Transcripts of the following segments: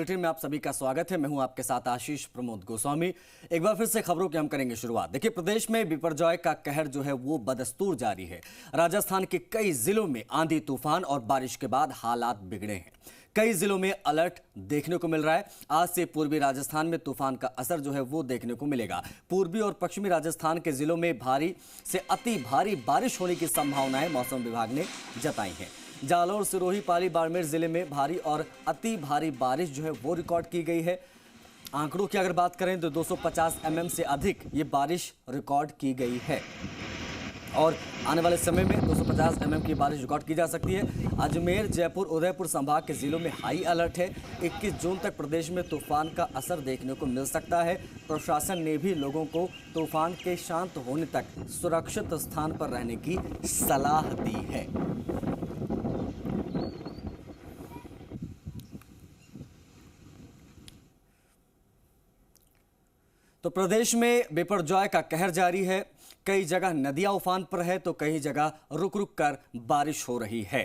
Bulletin में आप सभी का स्वागत है। मैं हूं आपके साथ आशीष प्रमोद गोस्वामी। एक बार फिर से खबरों की हम करेंगे शुरुआत। देखिए, प्रदेश में बिपरजॉय का कहर जो है वो बदस्तूर जारी है। राजस्थान के कई जिलों में आंधी तूफान और बारिश के बाद हालात बिगड़े हैं। कई जिलों में अलर्ट देखने को मिल रहा है। आज से पूर्वी राजस्थान में तूफान का असर जो है वो देखने को मिलेगा। पूर्वी और पश्चिमी राजस्थान के जिलों में भारी से अति भारी बारिश होने की संभावनाएं मौसम विभाग ने जताई है। जालौर, सिरोही, पाली, बाड़मेर जिले में भारी और अति भारी बारिश जो है वो रिकॉर्ड की गई है। आंकड़ों की अगर बात करें तो 250 mm से अधिक ये बारिश रिकॉर्ड की गई है और आने वाले समय में 250 mm की बारिश रिकॉर्ड की जा सकती है। अजमेर, जयपुर, उदयपुर संभाग के जिलों में हाई अलर्ट है। 21 जून तक प्रदेश में तूफान का असर देखने को मिल सकता है। प्रशासन ने भी लोगों को तूफान के शांत होने तक सुरक्षित स्थान पर रहने की सलाह दी है। तो प्रदेश में बिपरजॉय का कहर जारी है। कई जगह नदियां उफान पर है तो कई जगह रुक रुक कर बारिश हो रही है।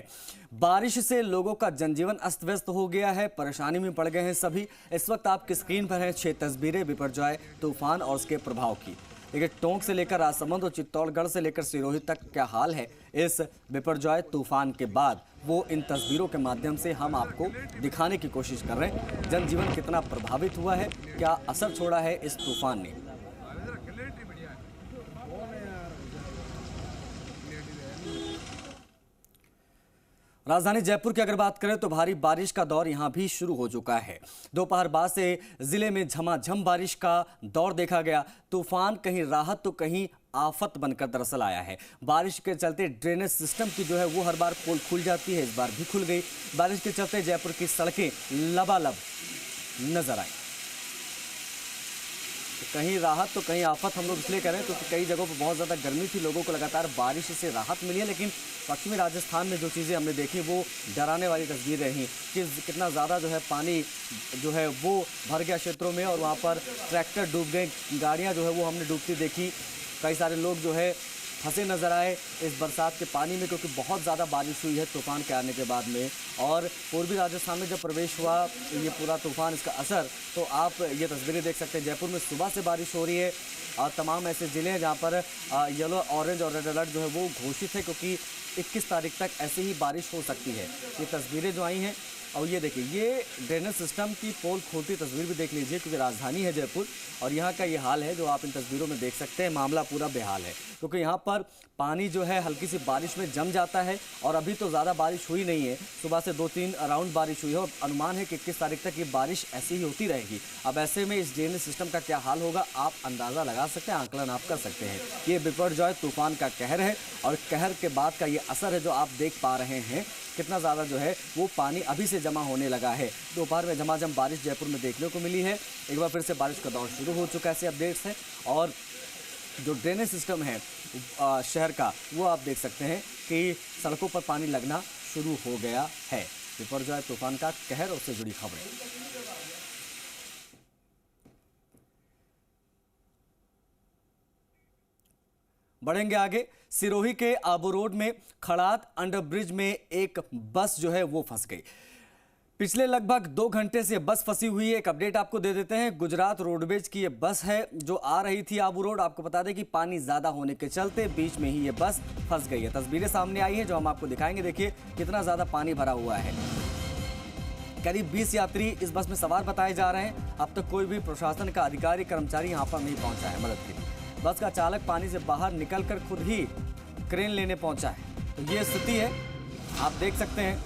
बारिश से लोगों का जनजीवन अस्त व्यस्त हो गया है, परेशानी में पड़ गए हैं सभी। इस वक्त आपकी स्क्रीन पर है 6 तस्वीरें बिपरजॉय तूफान और उसके प्रभाव की। देखिए, टोंक से लेकर राजसमंद और चित्तौड़गढ़ से लेकर सिरोही तक क्या हाल है इस बिपरजॉय तूफान के बाद, वो इन तस्वीरों के माध्यम से हम आपको दिखाने की कोशिश कर रहे हैं। जनजीवन कितना प्रभावित हुआ है, क्या असर छोड़ा है इस तूफान ने। राजधानी जयपुर की अगर बात करें तो भारी बारिश का दौर यहां भी शुरू हो चुका है। दोपहर बाद से जिले में झमाझम बारिश का दौर देखा गया। तूफान कहीं राहत तो कहीं आफत बनकर दरअसल आया है। बारिश के चलते ड्रेनेज सिस्टम की जो है वो हर बार पोल खुल जाती है, इस बार भी खुल गई। बारिश के चलते जयपुर की सड़कें लबालब नजर आई। कहीं राहत तो कहीं आफत हम लोग इसलिए कह रहे हैं क्योंकि कई जगहों पर बहुत ज़्यादा गर्मी थी, लोगों को लगातार बारिश से राहत मिली है। लेकिन पश्चिमी राजस्थान में जो चीज़ें हमने देखी वो डराने वाली तस्वीरें रहीं कि कितना ज़्यादा जो है पानी जो है वो भर गया क्षेत्रों में और वहाँ पर ट्रैक्टर डूब गए, गाड़ियाँ जो है वो हमने डूबती देखी। कई सारे लोग जो है फंसे नजर आए इस बरसात के पानी में, क्योंकि बहुत ज़्यादा बारिश हुई है तूफान के आने के बाद में। और पूर्वी राजस्थान में जब प्रवेश हुआ ये पूरा तूफान, इसका असर तो आप ये तस्वीरें देख सकते हैं। जयपुर में सुबह से बारिश हो रही है और तमाम ऐसे ज़िले हैं जहाँ पर येलो, ऑरेंज और रेड अलर्ट जो है वो घोषित है, क्योंकि 21 तारीख तक ऐसे ही बारिश हो सकती है। ये तस्वीरें जो आई हैं और ये देखिए, ये ड्रेनेज सिस्टम की पोल खोलती तस्वीर भी देख लीजिए, क्योंकि राजधानी है जयपुर और यहाँ का ये हाल है जो आप इन तस्वीरों में देख सकते हैं। मामला पूरा बेहाल है क्योंकि यहाँ पर पानी जो है हल्की सी बारिश में जम जाता है और अभी तो ज़्यादा बारिश हुई नहीं है। सुबह से 2-3 राउंड बारिश हुई है और अनुमान है कि 21 तारीख तक ये बारिश ऐसी ही होती रहेगी। अब ऐसे में इस ड्रेनेज सिस्टम का क्या हाल होगा आप अंदाज़ा लगा सकते हैं, आंकलन आप कर सकते हैं। ये बिपरजॉय तूफान का कहर है और कहर के बाद का ये असर है जो आप देख पा रहे हैं। कितना ज़्यादा जो है वो पानी अभी से जमा होने लगा है। दोपहर में झमाझम बारिश जयपुर में देखने को मिली है। एक बार फिर से बारिश का दौर शुरू हो चुका है, ऐसे अपडेट्स हैं। और जो ड्रेनेज सिस्टम है शहर का वो आप देख सकते हैं कि सड़कों पर पानी लगना शुरू हो गया है। बिपरजॉय तूफान का कहर और उससे जुड़ी खबरें। बढ़ेंगे आगे। सिरोही के आबू रोड में खड़ात अंडर ब्रिज में एक बस जो है वो फंस गई। पिछले लगभग 2 घंटे से बस फंसी हुई है। एक अपडेट आपको दे देते हैं। गुजरात रोडवेज की ये बस है जो आ रही थी आबू रोड। आपको बता दें कि पानी ज्यादा होने के चलते बीच में ही ये बस फंस गई है। तस्वीरें सामने आई हैं जो हम आपको दिखाएंगे। देखिए कितना ज्यादा पानी भरा हुआ है। करीब 20 यात्री इस बस में सवार बताए जा रहे हैं। अब तक कोई भी प्रशासन का अधिकारी कर्मचारी यहाँ पर नहीं पहुंचा है मदद के लिए। बस का चालक पानी से बाहर निकलकर खुद ही क्रेन लेने पहुंचा है। तो ये स्थिति है, आप देख सकते हैं।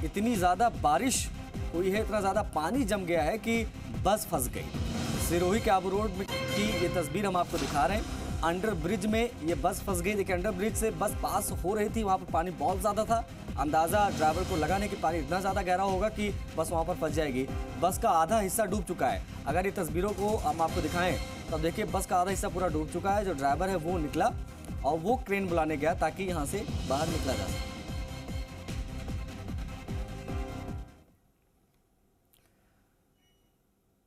इतनी ज़्यादा बारिश हुई है, इतना ज़्यादा पानी जम गया है कि बस फंस गई। सिरोही के आबू रोड में की ये तस्वीर हम आपको दिखा रहे हैं। अंडर ब्रिज में ये बस फंस गई। देखिए, अंडर ब्रिज से बस पास हो रही थी, वहाँ पर पानी बहुत ज़्यादा था। अंदाज़ा ड्राइवर को लगा नहीं कि पानी इतना ज़्यादा गहरा होगा कि बस वहाँ पर फंस जाएगी। बस का आधा हिस्सा डूब चुका है। अगर ये तस्वीरों को हम आपको दिखाएं तो देखिए बस का आधा हिस्सा पूरा डूब चुका है। जो ड्राइवर है वो निकला और वो क्रेन बुलाने गया ताकि यहाँ से बाहर निकला जा सके।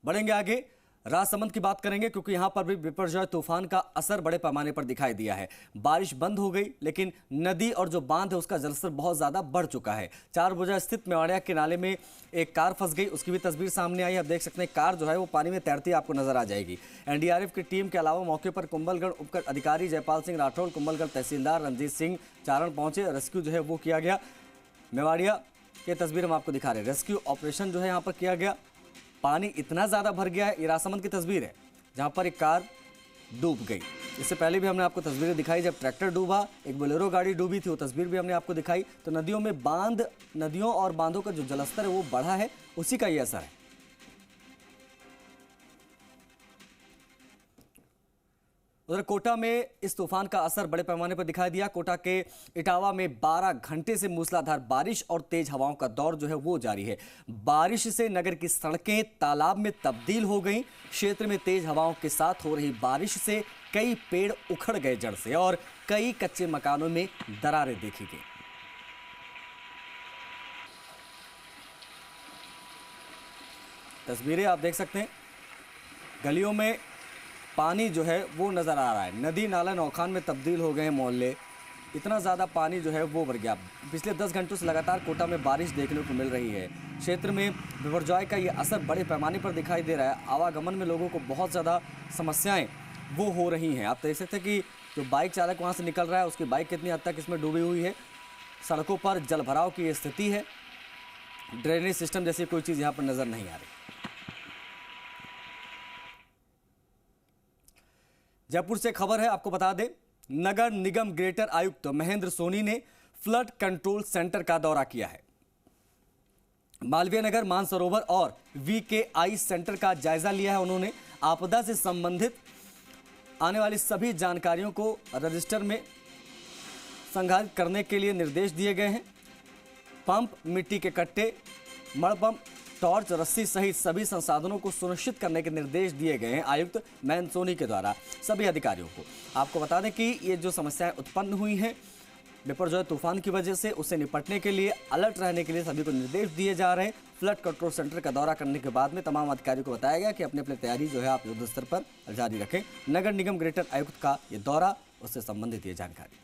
बढ़ेंगे आगे। राजसमंद की बात करेंगे क्योंकि यहां पर भी बिपरजॉय तूफान का असर बड़े पैमाने पर दिखाई दिया है। बारिश बंद हो गई लेकिन नदी और जो बांध है उसका जलस्तर बहुत ज्यादा बढ़ चुका है। 4 बुजा स्थित मेवाड़िया के नाले में एक कार फंस गई, उसकी भी तस्वीर सामने आई। आप देख सकते हैं कार जो है वो पानी में तैरती आपको नजर आ जाएगी। एनडीआरएफ की टीम के अलावा मौके पर कुंभलगढ़ उप अधिकारी जयपाल सिंह राठौड़, कुंभलगढ़ तहसीलदार रंजीत सिंह चारण पहुंचे। रेस्क्यू जो है वो किया गया। मेवाड़िया की तस्वीर हम आपको दिखा रहे हैं। रेस्क्यू ऑपरेशन जो है यहाँ पर किया गया। पानी इतना ज़्यादा भर गया है, ये राजसमंद की तस्वीर है जहाँ पर एक कार डूब गई। इससे पहले भी हमने आपको तस्वीरें दिखाई, जब ट्रैक्टर डूबा, एक बोलेरो गाड़ी डूबी थी, वो तस्वीर भी हमने आपको दिखाई। तो नदियों और बांधों का जो जलस्तर है वो बढ़ा है, उसी का ये असर है। उधर कोटा में इस तूफान का असर बड़े पैमाने पर दिखाई दिया। कोटा के इटावा में 12 घंटे से मूसलाधार बारिश और तेज हवाओं का दौर जो है वो जारी है। बारिश से नगर की सड़कें तालाब में तब्दील हो गईं। क्षेत्र में तेज हवाओं के साथ हो रही बारिश से कई पेड़ उखड़ गए जड़ से और कई कच्चे मकानों में दरारें देखी गई। तस्वीरें आप देख सकते हैं, गलियों में पानी जो है वो नज़र आ रहा है। नदी नाला नौखान में तब्दील हो गए हैं मोहल्ले। इतना ज़्यादा पानी जो है वो भर गया। पिछले 10 घंटों से लगातार कोटा में बारिश देखने को मिल रही है। क्षेत्र में बिपरजॉय का ये असर बड़े पैमाने पर दिखाई दे रहा है। आवागमन में लोगों को बहुत ज़्यादा समस्याएं वो हो रही हैं। आप देख सकते हैं कि जो बाइक चालक वहाँ से निकल रहा है उसकी बाइक कितनी हद तक इसमें डूबी हुई है। सड़कों पर जल भराव की स्थिति है। ड्रेनेज सिस्टम जैसी कोई चीज़ यहाँ पर नज़र नहीं आ रही। जयपुर से खबर है, आपको बता दें, नगर निगम ग्रेटर आयुक्त महेंद्र सोनी ने फ्लड कंट्रोल सेंटर का दौरा किया है। मालवीय नगर, मानसरोवर और VKI सेंटर का जायजा लिया है उन्होंने। आपदा से संबंधित आने वाली सभी जानकारियों को रजिस्टर में संग्रहित करने के लिए निर्देश दिए गए हैं। पंप, मिट्टी के कट्टे, मड़ पंप, टॉर्च, रस्सी सहित सभी संसाधनों को सुनिश्चित करने के निर्देश दिए गए हैं आयुक्त महेंद्र सोनी के द्वारा सभी अधिकारियों को। आपको बता दें कि ये जो समस्याएं उत्पन्न हुई हैं बिपरजॉय तूफान की वजह से, उससे निपटने के लिए अलर्ट रहने के लिए सभी को निर्देश दिए जा रहे हैं। फ्लड कंट्रोल सेंटर का दौरा करने के बाद में तमाम अधिकारियों को बताया गया कि अपनी अपनी तैयारी जो है आप युद्ध स्तर पर जारी रखें। नगर निगम ग्रेटर आयुक्त का ये दौरा, उससे संबंधित ये जानकारी।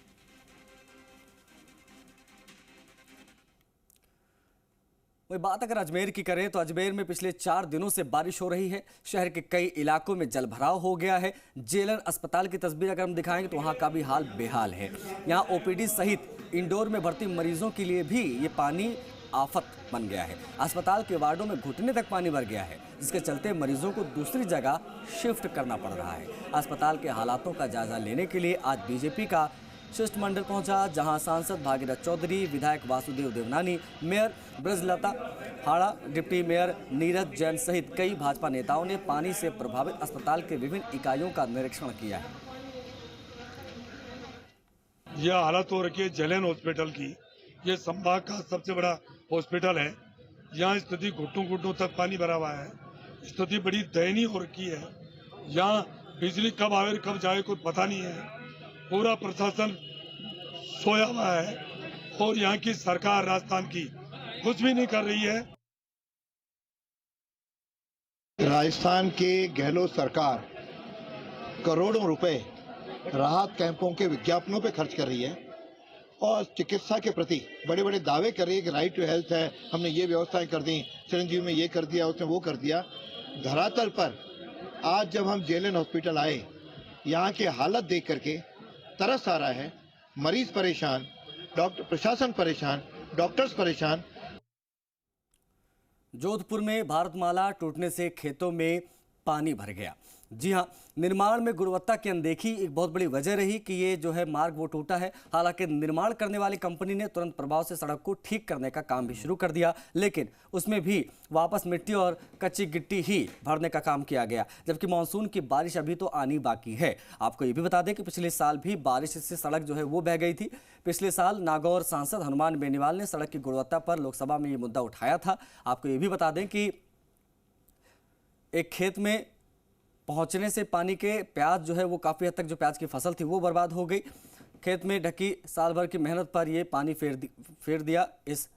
वही बात अगर अजमेर की करें तो अजमेर में पिछले 4 दिनों से बारिश हो रही है। शहर के कई इलाकों में जलभराव हो गया है। जेलन अस्पताल की तस्वीर अगर हम दिखाएंगे तो वहां का भी हाल बेहाल है। यहां OPD सहित इंडोर में भर्ती मरीजों के लिए भी ये पानी आफत बन गया है। अस्पताल के वार्डों में घुटने तक पानी भर गया है, जिसके चलते मरीजों को दूसरी जगह शिफ्ट करना पड़ रहा है। अस्पताल के हालातों का जायजा लेने के लिए आज BJP का शिष्टमंडल पहुंचा, जहां सांसद भागीरथ चौधरी, विधायक वासुदेव देवनानी, मेयर ब्रजलता हाड़ा, डिप्टी मेयर नीरज जैन सहित कई भाजपा नेताओं ने पानी से प्रभावित अस्पताल के विभिन्न इकाइयों का निरीक्षण किया है। यह हालत हो रखी है जेलन हॉस्पिटल की। यह संभाग का सबसे बड़ा हॉस्पिटल है। यहाँ स्थिति घुटनों घुटनों तक पानी भरा हुआ है। स्थिति बड़ी दयनीय हो रखी है। यहाँ बिजली कब आवे कब जाए कोई पता नहीं है। पूरा प्रशासन सोया हुआ है और यहाँ की सरकार राजस्थान की कुछ भी नहीं कर रही है। राजस्थान की गहलोत सरकार करोड़ों रुपए राहत कैंपों के विज्ञापनों पे खर्च कर रही है और चिकित्सा के प्रति बड़े बड़े दावे कर रही है कि राइट टू हेल्थ है, हमने ये व्यवस्थाएं कर दी, चिरंजीव में ये कर दिया, उसने वो कर दिया। धरातल पर आज जब हम जेलन हॉस्पिटल आए, यहाँ की हालत देख करके तरस आ रहा है। मरीज परेशान, डॉक्टर प्रशासन परेशान, डॉक्टर्स परेशान। जोधपुर में भारतमाला टूटने से खेतों में पानी भर गया। जी हां, निर्माण में गुणवत्ता की अनदेखी एक बहुत बड़ी वजह रही कि ये जो है मार्ग वो टूटा है। हालांकि निर्माण करने वाली कंपनी ने तुरंत प्रभाव से सड़क को ठीक करने का काम भी शुरू कर दिया, लेकिन उसमें भी वापस मिट्टी और कच्ची गिट्टी ही भरने का काम किया गया, जबकि मानसून की बारिश अभी तो आनी बाकी है। आपको ये भी बता दें कि पिछले साल भी बारिश से सड़क जो है वो बह गई थी। पिछले साल नागौर सांसद हनुमान बेनीवाल ने सड़क की गुणवत्ता पर लोकसभा में ये मुद्दा उठाया था। आपको ये भी बता दें कि एक खेत में पहुंचने से पानी के प्याज जो है वो काफ़ी हद तक जो प्याज की फसल थी वो बर्बाद हो गई। खेत में ढकी साल भर की मेहनत पर ये पानी फेर दिया। इस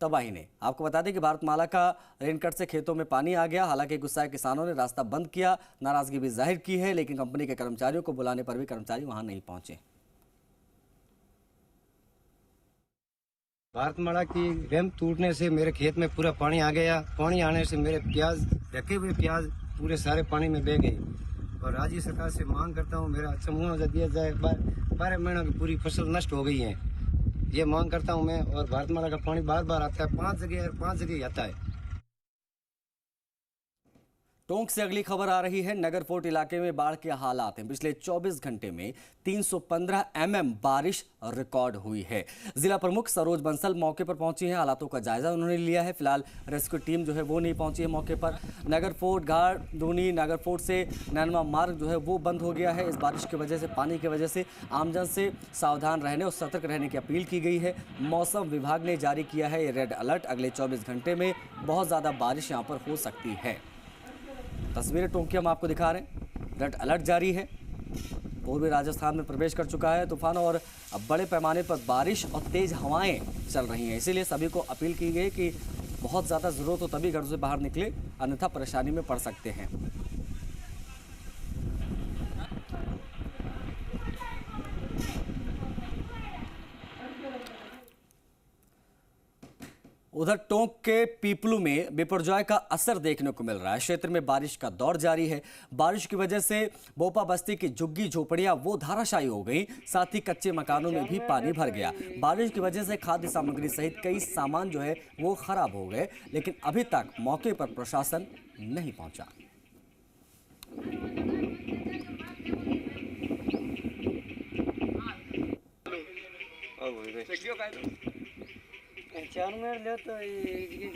तबाही ने। आपको बता दें कि भारतमाला का रेनकट से खेतों में पानी आ गया। हालांकि गुस्साए किसानों ने रास्ता बंद किया, नाराजगी भी जाहिर की है, लेकिन कंपनी के कर्मचारियों को बुलाने पर भी कर्मचारी वहां नहीं पहुंचे। भारतमाला की रैंप टूटने से मेरे खेत में पूरा पानी आ गया। पानी आने से मेरे प्याज, ढके हुए प्याज पूरे सारे पानी में बह गए। और राज्य सरकार से मांग करता हूँ मेरा अच्छा मुआवजा दिया जाए। 12 महीनों की पूरी फसल नष्ट हो गई है, ये मांग करता हूँ मैं। और भारतमाला का पानी बार बार आता है, 5 जगह ही आता है। टोंक से अगली खबर आ रही है। नगर फोर्ट इलाके में बाढ़ के हालात हैं। पिछले 24 घंटे में 315 mm बारिश रिकॉर्ड हुई है। जिला प्रमुख सरोज बंसल मौके पर पहुंची हैं, हालातों का जायजा उन्होंने लिया है। फिलहाल रेस्क्यू टीम जो है वो नहीं पहुंची है मौके पर। नगर फोर्ट घाट दूनी नगर फोर्ट से नैनवा मार्ग जो है वो बंद हो गया है। इस बारिश की वजह से, पानी की वजह से आमजन से सावधान रहने और सतर्क रहने की अपील की गई है। मौसम विभाग ने जारी किया है रेड अलर्ट। अगले 24 घंटे में बहुत ज़्यादा बारिश यहाँ पर हो सकती है। तस्वीरें टोंक की हम आपको दिखा रहे हैं। रेड अलर्ट जारी है। पूर्वी राजस्थान में प्रवेश कर चुका है तूफान और अब बड़े पैमाने पर बारिश और तेज हवाएं चल रही हैं। इसीलिए सभी को अपील की गई कि बहुत ज़्यादा ज़रूरत हो तभी घरों से बाहर निकले, अन्यथा परेशानी में पड़ सकते हैं। उधर टोंक के पीपलू में बिपरजॉय का असर देखने को मिल रहा है। क्षेत्र में बारिश का दौर जारी है। बारिश की वजह से बोपा बस्ती की झुग्गी झोपड़ियां वो धाराशायी हो गई, साथ ही कच्चे मकानों में भी पानी भर गया। बारिश की वजह से खाद्य सामग्री सहित कई सामान जो है वो खराब हो गए, लेकिन अभी तक मौके पर प्रशासन नहीं पहुंचा। चार मिनट ले तो ये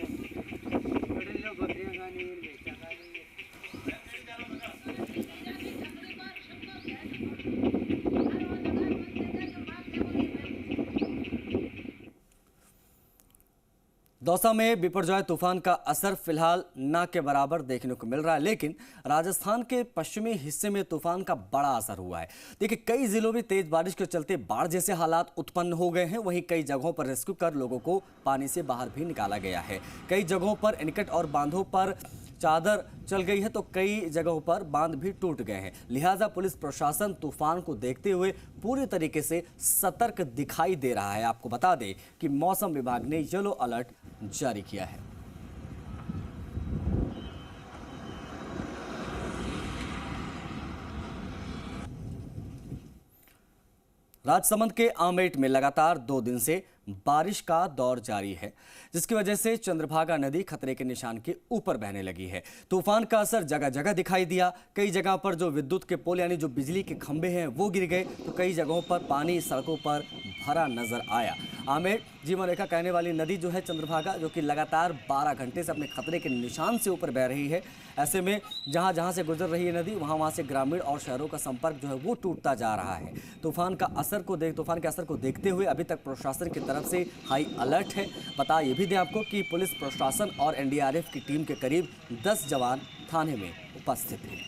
लो बकरियां खानी बेचा खानी। दौसा में बिपरजॉय तूफान का असर फिलहाल ना के बराबर देखने को मिल रहा है, लेकिन राजस्थान के पश्चिमी हिस्से में तूफान का बड़ा असर हुआ है। देखिए, कई जिलों में तेज बारिश के चलते बाढ़ जैसे हालात उत्पन्न हो गए हैं। वहीं कई जगहों पर रेस्क्यू कर लोगों को पानी से बाहर भी निकाला गया है। कई जगहों पर एनीकट और बांधों पर चादर चल गई है, तो कई जगहों पर बांध भी टूट गए हैं। लिहाजा पुलिस प्रशासन तूफान को देखते हुए पूरी तरीके से सतर्क दिखाई दे रहा है। आपको बता दें कि मौसम विभाग ने येलो अलर्ट जारी किया है। राजसमंद के आमेट में लगातार 2 दिन से बारिश का दौर जारी है, जिसकी वजह से चंद्रभागा नदी खतरे के निशान के ऊपर बहने लगी है। तूफान का असर जगह जगह दिखाई दिया। कई जगह पर जो विद्युत के पोल यानी जो बिजली के खंभे हैं वो गिर गए, तो कई जगहों पर पानी सड़कों पर भरा नजर आया। आमेट जीवन रेखा कहने वाली नदी जो है चंद्रभागा, जो कि लगातार 12 घंटे से अपने खतरे के निशान से ऊपर बह रही है। ऐसे में जहां जहां से गुजर रही है नदी, वहां से ग्रामीण और शहरों का संपर्क जो है वो टूटता जा रहा है। तूफान के असर को देखते हुए अभी तक प्रशासन की तरफ से हाई अलर्ट है। बता ये भी दें आपको कि पुलिस प्रशासन और एनडीआरएफ की टीम के करीब 10 जवान थाने में उपस्थित हैं।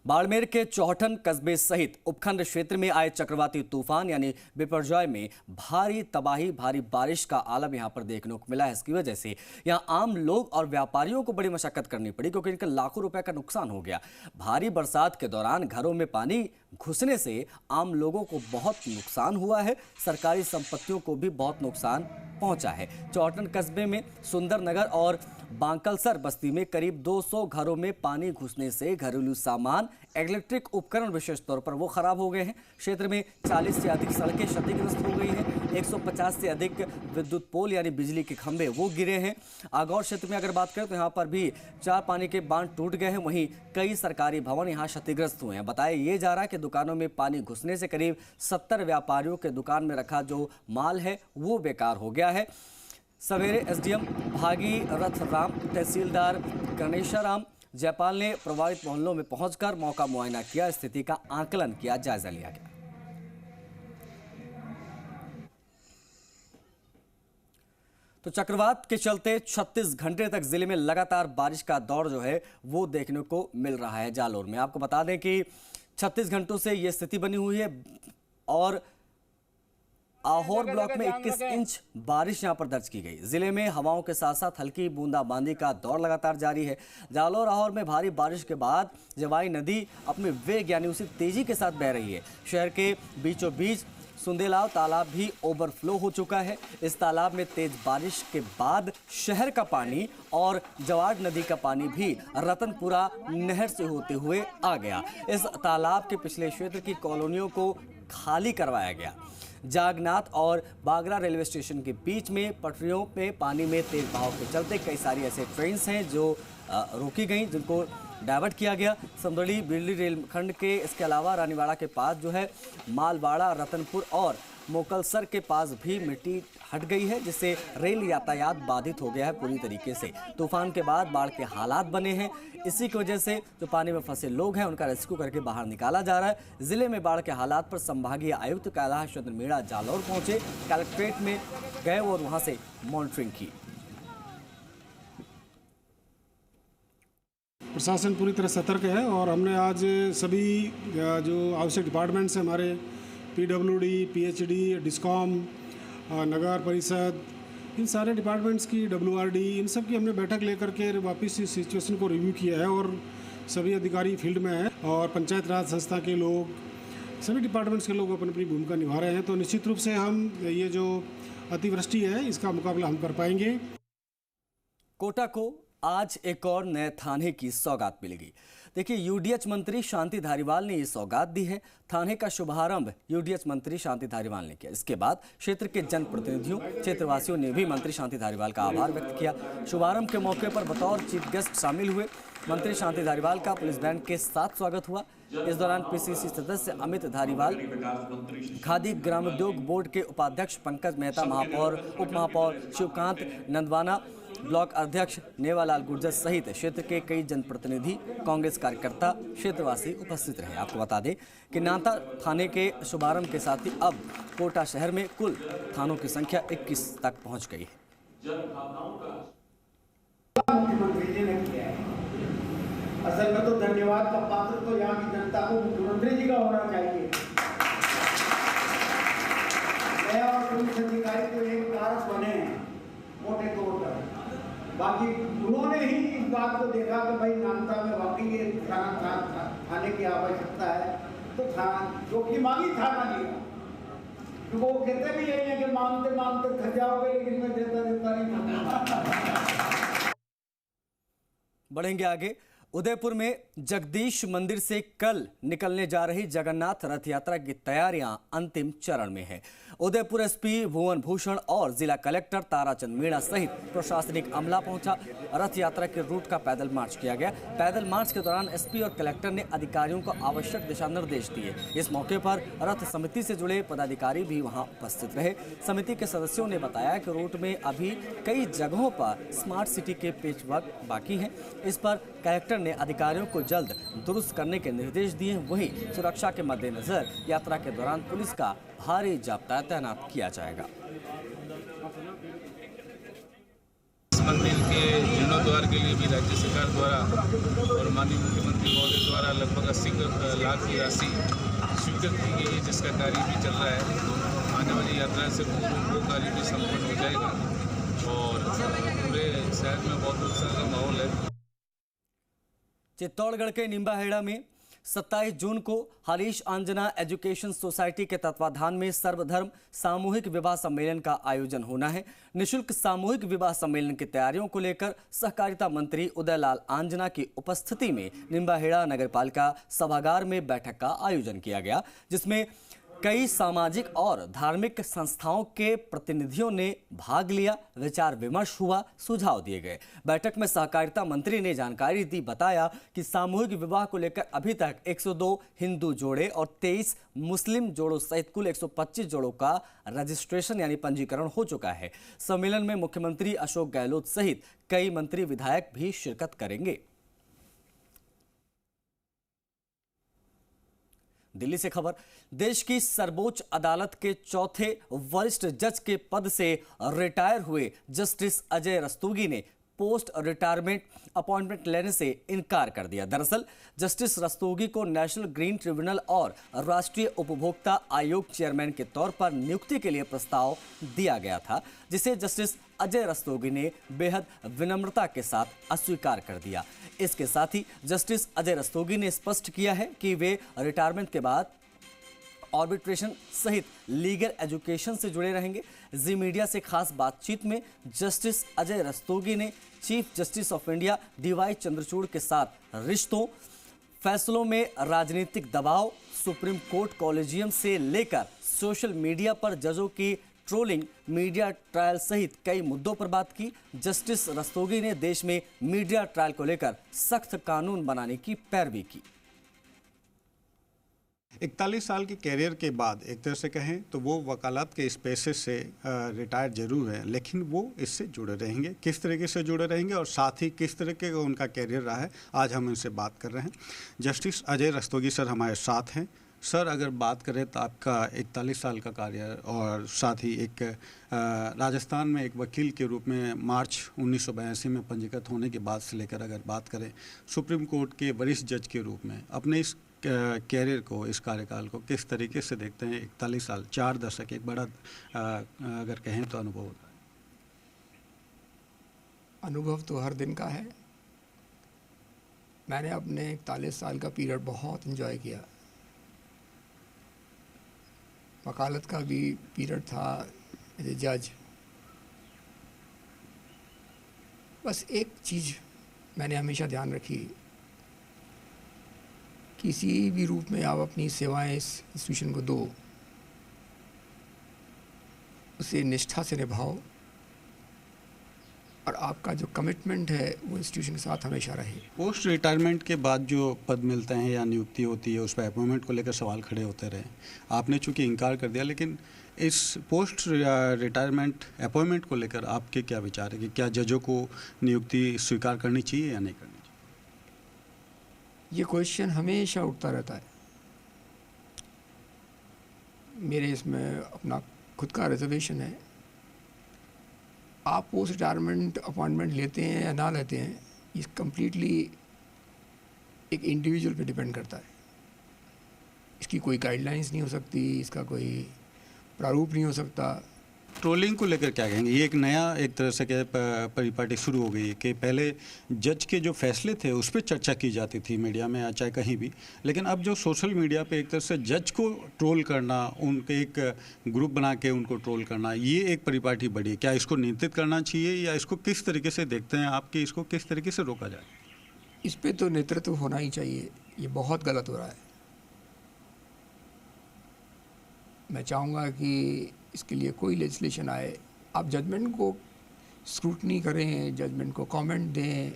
बाड़मेर के चौहटन कस्बे सहित उपखंड क्षेत्र में आए चक्रवाती तूफान यानी बिपरजॉय में भारी तबाही, भारी बारिश का आलम यहां पर देखने को मिला है। इसकी वजह से यहां आम लोग और व्यापारियों को बड़ी मशक्कत करनी पड़ी, क्योंकि इनका लाखों रुपए का नुकसान हो गया। भारी बरसात के दौरान घरों में पानी घुसने से आम लोगों को बहुत नुकसान हुआ है, सरकारी संपत्तियों को भी बहुत नुकसान पहुंचा है। चौहटन कस्बे में सुंदर नगर और बांकलसर बस्ती में करीब 200 घरों में पानी घुसने से घरेलू सामान, इलेक्ट्रिक उपकरण विशेष तौर पर वो खराब हो गए हैं। क्षेत्र में 40 से अधिक सड़कें क्षतिग्रस्त हो गई हैं। 150 से अधिक विद्युत पोल यानी बिजली के खंभे वो गिरे हैं। आगौर क्षेत्र में अगर बात करें तो यहाँ पर भी 4 पानी के बांध टूट गए हैं। वहीं कई सरकारी भवन यहाँ क्षतिग्रस्त हुए हैं। बताया ये जा रहा है कि दुकानों में पानी घुसने से करीब 70 व्यापारियों के दुकान में रखा जो माल है वो बेकार हो गया है। सवेरे एसडीएम भागीरथ राम, तहसीलदार गणेशाराम जयपाल ने प्रभावित मोहल्लों में पहुंचकर मौका मुआयना किया, स्थिति का आकलन किया, जायजा लिया गया। तो चक्रवात के चलते 36 घंटे तक जिले में लगातार बारिश का दौर जो है वो देखने को मिल रहा है। जालोर में आपको बता दें कि 36 घंटों से ये स्थिति बनी हुई है और आहोर ब्लॉक में 21 इंच बारिश यहां पर दर्ज की गई। जिले में हवाओं के साथ साथ हल्की बूंदाबांदी का दौर लगातार जारी है। जालौर आहोर में भारी बारिश के बाद जवाई नदी अपने वेग यानी उसी तेजी के साथ बह रही है। शहर के बीचों बीच सुंदेलाव तालाब भी ओवरफ्लो हो चुका है। इस तालाब में तेज बारिश के बाद शहर का पानी और जवाड़ नदी का पानी भी रतनपुरा नहर से होते हुए आ गया। इस तालाब के पिछले क्षेत्र की कॉलोनियों को खाली करवाया गया। जागनाथ और बागरा रेलवे स्टेशन के बीच में पटरियों पे पानी में तेज बहाव के चलते कई सारी ऐसे ट्रेन्स हैं जो रोकी गई, जिनको डाइवर्ट किया गया। समदड़ी बिरली रेलखंड के इसके अलावा रानीवाड़ा के पास जो है मालवाड़ा, रतनपुर और मोकलसर के पास भी मिट्टी हट गई है, जिससे रेल यातायात बाधित हो गया है पूरी तरीके से। तूफान के बाद बाढ़ के हालात बने हैं। इसी की वजह से जो पानी में फंसे लोग हैं उनका रेस्क्यू करके बाहर निकाला जा रहा है। जिले में बाढ़ के हालात पर संभागीय आयुक्त कैलाश चंद्र मीणा जालौर पहुंचे, कलेक्ट्रेट में गए और वहां से मॉनिटरिंग की। प्रशासन पूरी तरह सतर्क है और हमने आज सभी जो आवश्यक डिपार्टमेंट्स हैं हमारे PWD, PHD, डिस्कॉम, नगर परिषद, इन सारे डिपार्टमेंट्स की WRD, इन सब की हमने बैठक लेकर के वापस इस सिचुएशन को रिव्यू किया है और सभी अधिकारी फील्ड में हैं और पंचायत राज संस्था के लोग, सभी डिपार्टमेंट्स के लोग अपनी अपनी भूमिका निभा रहे हैं। तो निश्चित रूप से हम ये जो अतिवृष्टि है इसका मुकाबला हम कर पाएंगे। कोटा को आज एक और नए थाने की सौगात मिलेगी। देखिए, UDH मंत्री शांति धारीवाल ने ये सौगात दी है। थाने का शुभारंभ UDH मंत्री शांति धारीवाल ने किया। इसके बाद क्षेत्र के जनप्रतिनिधियों, क्षेत्रवासियों ने भी मंत्री शांति धारीवाल का आभार व्यक्त किया। शुभारंभ के मौके पर बतौर चीफ गेस्ट शामिल हुए मंत्री शांति धारीवाल का पुलिस बैंड के साथ स्वागत हुआ। इस दौरान PCC सदस्य अमित धारीवाल, खादी ग्रामोद्योग बोर्ड के उपाध्यक्ष पंकज मेहता, महापौर, उप महापौर शिवकांत नंदवाना, ब्लॉक अध्यक्ष नेवालाल गुर्जर सहित क्षेत्र के कई जनप्रतिनिधि, कांग्रेस कार्यकर्ता, क्षेत्रवासी उपस्थित रहे। आपको बता दें कि नाता थाने के शुभारंभ के साथ ही अब कोटा शहर में कुल थानों की संख्या 21 तक पहुंच गई है। मुख्यमंत्री जी ने किया है। असल में तो धन्यवाद का पात्र तो यहाँ की जनता को मुख्यमंत्री जी का होना चाहिए। मैं और पुलिस अधिकारी तो एक कारक बने हैं मोटे तौर पर, बाकी उन्होंने ही इस बात को देखा कि भाई नानता में वाकई ये थाने की आवश्यकता है, तो थाना जो कि मांगी थाना लिया। तो वो कहते भी यही है कि मांगते मांगते थक जाओगे, लेकिन मैं देता देता नहीं। बढ़ेंगे आगे। उदयपुर में जगदीश मंदिर से कल निकलने जा रही जगन्नाथ रथ यात्रा की तैयारियां अंतिम चरण में है। उदयपुर SP भुवन भूषण और जिला कलेक्टर ताराचंद मीणा सहित प्रशासनिक अमला पहुंचा। रथ यात्रा के रूट का पैदल मार्च किया गया। पैदल मार्च के दौरान SP और कलेक्टर ने अधिकारियों को आवश्यक दिशा निर्देश दिए। इस मौके पर रथ समिति से जुड़े पदाधिकारी भी वहां उपस्थित रहे। समिति के सदस्यों ने बताया कि रूट में अभी कई जगहों पर स्मार्ट सिटी के पेचवर्क बाकी हैं। इस पर कलेक्टर ने अधिकारियों को जल्द दुरुस्त करने के निर्देश दिए। वहीं सुरक्षा के मद्देनजर यात्रा के दौरान पुलिस का भारी जाब्ता तैनात किया जाएगा। इस मंदिर के जीर्णोद्धार के लिए भी राज्य सरकार द्वारा और माननीय मुख्यमंत्री महोदय द्वारा लगभग 80 लाख की राशि स्वीकृत की गई है, जिसका कार्य भी चल रहा है। आने वाली यात्रा से पूर्व वो कार्य भी संपन्न हो जाएगा और पूरे शहर में बहुत उत्साह का माहौल है। चित्तौड़गढ़ के निम्बाहेड़ा में 27 जून को हरीश आंजना एजुकेशन सोसाइटी के तत्वाधान में सर्वधर्म सामूहिक विवाह सम्मेलन का आयोजन होना है। निःशुल्क सामूहिक विवाह सम्मेलन की तैयारियों को लेकर सहकारिता मंत्री उदयलाल आंजना की उपस्थिति में निम्बाहेड़ा नगरपालिका सभागार में बैठक का आयोजन किया गया, जिसमें कई सामाजिक और धार्मिक संस्थाओं के प्रतिनिधियों ने भाग लिया। विचार विमर्श हुआ, सुझाव दिए गए। बैठक में सहकारिता मंत्री ने जानकारी दी। बताया कि सामूहिक विवाह को लेकर अभी तक 102 हिंदू जोड़े और 23 मुस्लिम जोड़ों सहित कुल 125 जोड़ों का रजिस्ट्रेशन यानी पंजीकरण हो चुका है। सम्मेलन में मुख्यमंत्री अशोक गहलोत सहित कई मंत्री विधायक भी शिरकत करेंगे। दिल्ली से खबर। देश की सर्वोच्च अदालत के चौथे वरिष्ठ जज के पद से रिटायर हुए जस्टिस अजय रस्तोगी ने पोस्ट रिटायरमेंट अपॉइंटमेंट लेने से इनकार कर दिया। दरअसल जस्टिस रस्तोगी को नेशनल ग्रीन ट्रिब्यूनल और राष्ट्रीय उपभोक्ता आयोग चेयरमैन के तौर पर नियुक्ति के लिए प्रस्ताव दिया गया था, जिसे जस्टिस अजय रस्तोगी ने बेहद विनम्रता के साथ अस्वीकार कर दिया। इसके साथ ही जस्टिस अजय रस्तोगी ने स्पष्ट किया है कि वे रिटायरमेंट के बाद आर्बिट्रेशन सहित लीगल एजुकेशन से जुड़े रहेंगे। जी मीडिया से खास बातचीत में जस्टिस अजय रस्तोगी ने chief justice of India DY Chandrachud के साथ रिश्तों, फैसलों में राजनीतिक दबाव, सुप्रीम कोर्ट कॉलेजियम से लेकर सोशल मीडिया पर जजों की ट्रोलिंग, मीडिया ट्रायल सहित कई मुद्दों पर बात की। जस्टिस रस्तोगी ने देश में मीडिया ट्रायल को लेकर सख्त कानून बनाने की पैरवी की। 41 साल के कैरियर के बाद एक तरह से कहें तो वो वकालत के स्पेसेस से रिटायर जरूर है, लेकिन वो इससे जुड़े रहेंगे। किस तरीके से जुड़े रहेंगे और साथ ही किस तरीके का उनका कैरियर रहा है, आज हम इनसे बात कर रहे हैं। जस्टिस अजय रस्तोगी सर हमारे साथ हैं। सर, अगर बात करें तो आपका 41 साल का कैरियर और साथ ही एक राजस्थान में एक वकील के रूप में मार्च 1982 में पंजीकृत होने के बाद से लेकर अगर बात करें सुप्रीम कोर्ट के वरिष्ठ जज के रूप में, अपने इस कैरियर को, इस कार्यकाल को किस तरीके से देखते हैं? 41 साल, 4 दशक, एक बड़ा अगर कहें तो अनुभव होता है। अनुभव तो हर दिन का है। मैंने अपने 41 साल का पीरियड बहुत एंजॉय किया। वकालत का भी पीरियड था एज ए जज। बस एक चीज़ मैंने हमेशा ध्यान रखी, किसी भी रूप में आप अपनी सेवाएं इस इंस्टीट्यूशन को दो, उसे निष्ठा से निभाओ और आपका जो कमिटमेंट है वो इंस्टीट्यूशन के साथ हमेशा रहे। पोस्ट रिटायरमेंट के बाद जो पद मिलते हैं या नियुक्ति होती है, उस पर अपॉइंटमेंट को लेकर सवाल खड़े होते रहे। आपने चूंकि इनकार कर दिया, लेकिन इस पोस्ट रिटायरमेंट अपॉइंटमेंट को लेकर आपके क्या विचार है कि क्या जजों को नियुक्ति स्वीकार करनी चाहिए या नहीं करनी चाहिए? ये क्वेश्चन हमेशा उठता रहता है। मेरे इसमें अपना खुद का रिजर्वेशन है। आप पोस्ट रिटायरमेंट अपॉइंटमेंट लेते हैं या ना लेते हैं, ये कम्प्लीटली एक इंडिविजुअल पे डिपेंड करता है। इसकी कोई गाइडलाइंस नहीं हो सकती, इसका कोई प्रारूप नहीं हो सकता। ट्रोलिंग को लेकर क्या कहेंगे? ये एक नया एक तरह से क्या परिपाटी शुरू हो गई है कि पहले जज के जो फैसले थे उस पर चर्चा की जाती थी मीडिया में या चाहे कहीं भी, लेकिन अब जो सोशल मीडिया पे एक तरह से जज को ट्रोल करना, उनके एक ग्रुप बना के उनको ट्रोल करना, ये एक परिपाटी बढ़ी है। क्या इसको नियंत्रित करना चाहिए या इसको किस तरीके से देखते हैं आप कि इसको किस तरीके से रोका जाए? इस पे तो नेतृत्व होना ही चाहिए। ये बहुत गलत हो रहा है। मैं चाहूँगा कि इसके लिए कोई लेजिस्लेशन आए। आप जजमेंट को स्क्रूटनी करें, जजमेंट को कमेंट दें,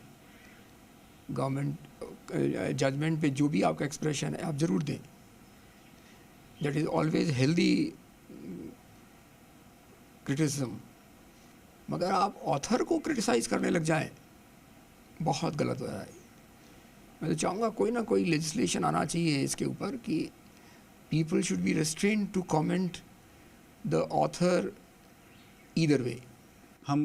गवर्नमेंट जजमेंट पे जो भी आपका एक्सप्रेशन है आप ज़रूर दें। That is always healthy criticism. मगर आप ऑथर को क्रिटिसाइज़ करने लग जाएं, बहुत गलत हो रहा है। मैं तो चाहूँगा कोई ना कोई लेजिस्लेशन आना चाहिए इसके ऊपर कि people should be restrained to comment the author either way. हम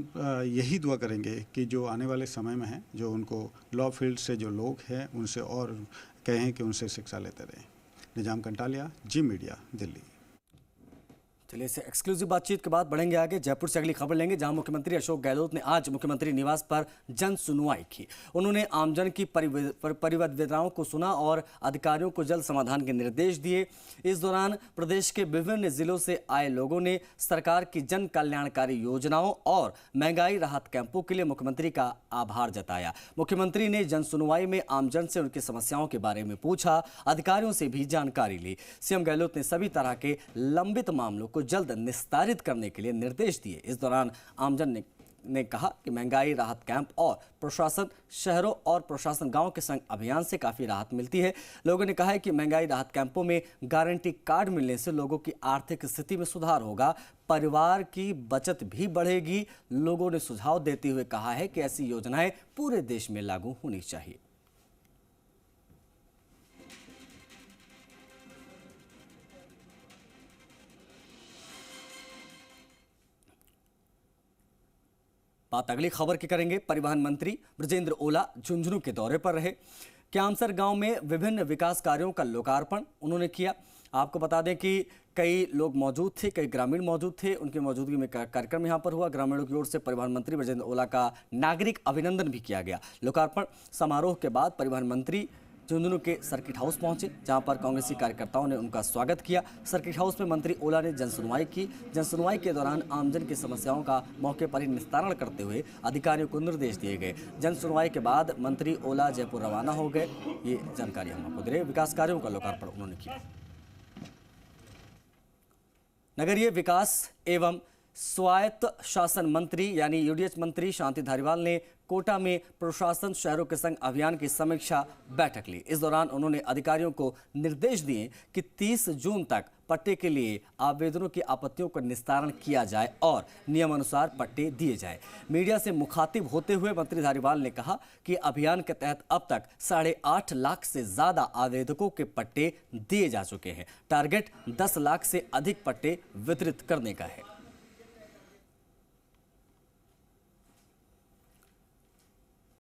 यही दुआ करेंगे कि जो आने वाले समय में हैं, जो उनको लॉ फील्ड से जो लोग हैं उनसे और कहें कि उनसे शिक्षा लेते रहें। निजाम कंटालिया, जी मीडिया, दिल्ली। चलिए, इसे एक्सक्लूसिव बातचीत के बाद बढ़ेंगे आगे। जयपुर से अगली खबर लेंगे, जहां मुख्यमंत्री अशोक गहलोत ने आज मुख्यमंत्री निवास पर जन सुनवाई की। उन्होंने आमजन की परिवदनाओं को सुना और अधिकारियों को जल्द समाधान के निर्देश दिए। इस दौरान प्रदेश के विभिन्न जिलों से आए लोगों ने सरकार की जन कल्याणकारी योजनाओं और महंगाई राहत कैंपों के लिए मुख्यमंत्री का आभार जताया। मुख्यमंत्री ने जन सुनवाई में आमजन से उनकी समस्याओं के बारे में पूछा, अधिकारियों से भी जानकारी ली। सीएम गहलोत ने सभी तरह के लंबित मामलों को जल्द निस्तारित करने के लिए निर्देश दिए। इस दौरान आमजन ने कहा कि महंगाई राहत कैंप और प्रशासन शहरों और प्रशासन गांव के संग अभियान से काफी राहत मिलती है। लोगों ने कहा है कि महंगाई राहत कैंपों में गारंटी कार्ड मिलने से लोगों की आर्थिक स्थिति में सुधार होगा, परिवार की बचत भी बढ़ेगी। लोगों ने सुझाव देते हुए कहा है कि ऐसी योजनाएं पूरे देश में लागू होनी चाहिए। बात अगली खबर की करेंगे। परिवहन मंत्री बृजेंद्र ओला झुंझुनू के दौरे पर रहे। क्यामसर गांव में विभिन्न विकास कार्यों का लोकार्पण उन्होंने किया। आपको बता दें कि कई लोग मौजूद थे, कई ग्रामीण मौजूद थे, उनकी मौजूदगी में कार्यक्रम यहां पर हुआ। ग्रामीणों की ओर से परिवहन मंत्री बृजेंद्र ओला का नागरिक अभिनंदन भी किया गया। लोकार्पण समारोह के बाद परिवहन मंत्री झुंझुनू के सर्किट हाउस पहुंचे, जहां पर कांग्रेसी कार्यकर्ताओं ने उनका स्वागत किया। सर्किट हाउस में मंत्री ओला ने जनसुनवाई की। जनसुनवाई के दौरान आमजन की समस्याओं का मौके पर ही निस्तारण करते हुए अधिकारियों को निर्देश दिए गए। जनसुनवाई के बाद मंत्री ओला जयपुर रवाना हो गए। ये जानकारी हम आपको दे रहे हैं। विकास कार्यों का लोकार्पण उन्होंने किया। नगरीय विकास एवं स्वायत्त शासन मंत्री यानी यूडीएच मंत्री शांति धारीवाल ने कोटा में प्रशासन शहरों के संग अभियान की समीक्षा बैठक ली। इस दौरान उन्होंने अधिकारियों को निर्देश दिए कि 30 जून तक पट्टे के लिए आवेदनों की आपत्तियों का निस्तारण किया जाए और नियमानुसार पट्टे दिए जाए। मीडिया से मुखातिब होते हुए मंत्री धारीवाल ने कहा कि अभियान के तहत अब तक 8.5 लाख से ज्यादा आवेदकों के पट्टे दिए जा चुके हैं। टारगेट 10 लाख से अधिक पट्टे वितरित करने का है।